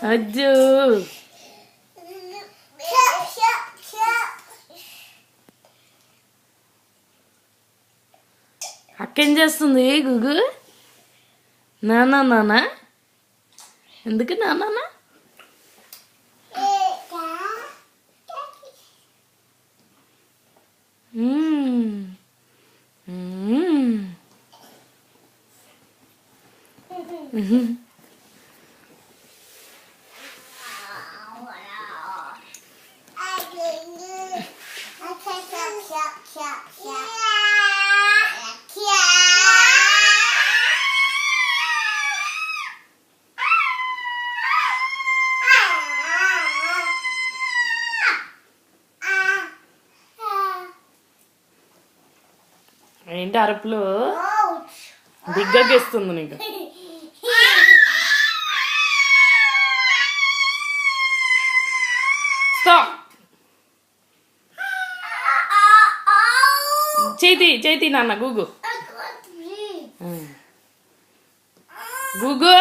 అజ్జు అక్కేం చేస్తుంది గుగు? నానా నానా ఎందుకు నానా? ఏంటి అరుపులు? దిగ్గగిస్తుంది నీకు. స్టాప్. చేతి నాన్న గుగు గుగు